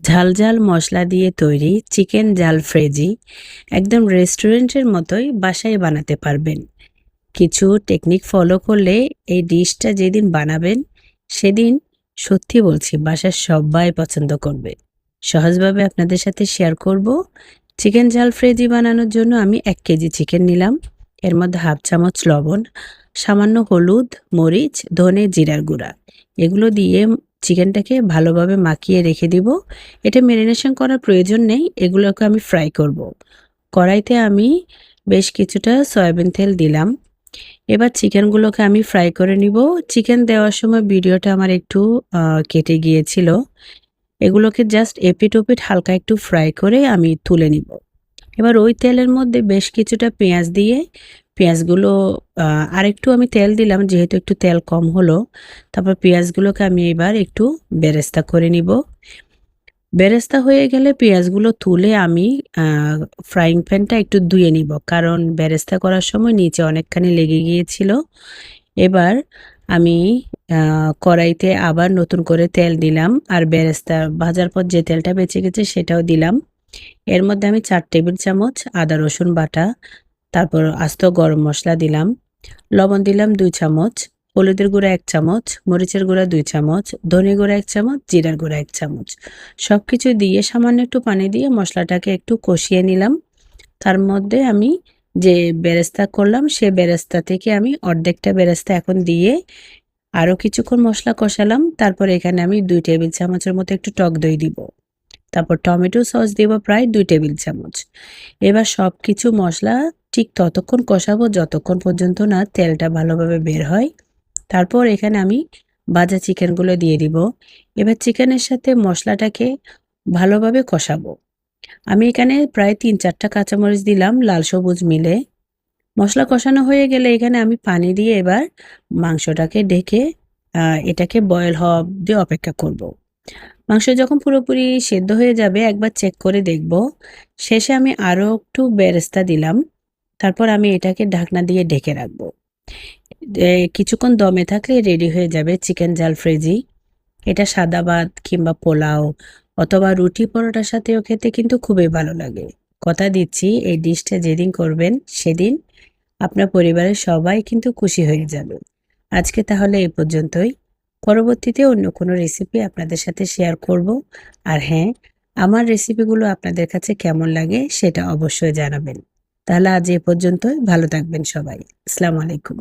ঝাল ঝাল মশলা দিয়ে তৈরি চিকেন জাল ফ্রেজি একদম রেস্টুরেন্টের মতোই বাসায় বানাতে পারবেন। কিছু টেকনিক ফলো করলে এই ডিশটা যেদিন বানাবেন সেদিন সত্যি বলছি বাসার সবাই পছন্দ করবে। সহজভাবে আপনাদের সাথে শেয়ার করব। চিকেন জাল ফ্রেজি বানানোর জন্য আমি 1 কেজি চিকেন নিলাম। এর মধ্যে হাফ চামচ লবণ, সামান্য হলুদ, মরিচ, ধনে, জিরার গুঁড়া এগুলো দিয়ে চিকেনটাকে ভালোভাবে মাখিয়ে রেখে দিব। এটা ম্যারিনেশন করার প্রয়োজন নেই, এগুলোকে আমি ফ্রাই করব। কড়াইতে আমি বেশ কিছুটা সয়াবিন তেল দিলাম। এবার চিকেনগুলোকে আমি ফ্রাই করে নিব। চিকেন দেওয়ার সময় ভিডিওটা আমার একটু কেটে গিয়েছিল। এগুলোকে জাস্ট এপিট ওপিট হালকা একটু ফ্রাই করে আমি তুলে নিব। এবার ওই তেলের মধ্যে বেশ কিছুটা পেঁয়াজ দিয়ে পেঁয়াজগুলো আরেকটু আমি তেল দিলাম যেহেতু একটু তেল কম হলো। তারপর পেঁয়াজগুলোকে আমি এবার একটু বেরেস্তা করে নিব। বেরেস্তা হয়ে গেলে পেঁয়াজগুলো তুলে আমি ফ্রাইং প্যানটা একটু ধুয়ে নিব, কারণ বেরেস্তা করার সময় নিচে অনেকখানি লেগে গিয়েছিল। এবার আমি কড়াইতে আবার নতুন করে তেল দিলাম আর বেরেস্তা ভাজার পর যে তেলটা বেঁচে গেছে সেটাও দিলাম। এর মধ্যে আমি 4 টেবিল চামচ আদা রসুন বাটা, তারপর আস্ত গরম মশলা দিলাম, লবণ দিলাম 2 চামচ, হলুদের গুঁড়া 1 চামচ, মরিচের গুঁড়া 2 চামচ, ধনে গুঁড়া 1 চামচ, জিরার গুঁড়া 1 চামচ। সবকিছু দিয়ে সামান্য একটু পানি দিয়ে মশলাটাকে একটু কষিয়ে নিলাম। তার মধ্যে আমি যে বেরেস্তা করলাম সে বেরেস্তা থেকে আমি অর্ধেকটা বেরেস্তা এখন দিয়ে আরও কিছুক্ষণ মশলা কষালাম। তারপর এখানে আমি 2 টেবিল চামচের মতো একটু টক দই দিব। তারপর টমেটো সস দিব প্রায় 2 টেবিল চামচ। এবার সবকিছু মশলা ঠিক ততক্ষণ কষাবো যতক্ষণ পর্যন্ত না তেলটা ভালোভাবে বের হয়। তারপর এখানে আমি ভাজা চিকেনগুলো দিয়ে দিব। এবার চিকেনের সাথে মশলাটাকে ভালোভাবে কষাবো। আমি এখানে প্রায় 3-4টা কাঁচামরিচ দিলাম লাল সবুজ মিলে। মশলা কষানো হয়ে গেলে এখানে আমি পানি দিয়ে এবার মাংসটাকে ঢেকে এটাকে বয়েল হওয়া অব্দি অপেক্ষা করব। মাংস যখন পুরোপুরি সেদ্ধ হয়ে যাবে একবার চেক করে দেখব। শেষে আমি আরও একটু বেরেস্তা দিলাম। তারপর আমি এটাকে ঢাকনা দিয়ে ঢেকে রাখবো। কিছুক্ষণ দমে থাকলে রেডি হয়ে যাবে চিকেন জাল ফ্রেজি। এটা সাদা ভাত কিংবা পোলাও অথবা রুটি পরোটার সাথেও খেতে কিন্তু খুবই ভালো লাগে। কথা দিচ্ছি এই ডিশটা যেদিন করবেন সেদিন আপনার পরিবারের সবাই কিন্তু খুশি হয়ে যাবে। আজকে তাহলে এই পর্যন্তই। পরবর্তীতে অন্য কোনো রেসিপি আপনাদের সাথে শেয়ার করব। আর হ্যাঁ, আমার রেসিপিগুলো আপনাদের কাছে কেমন লাগে সেটা অবশ্যই জানাবেন। তাহলে আজ এ পর্যন্তই। ভালো থাকবেন সবাই। আসসালামু আলাইকুম।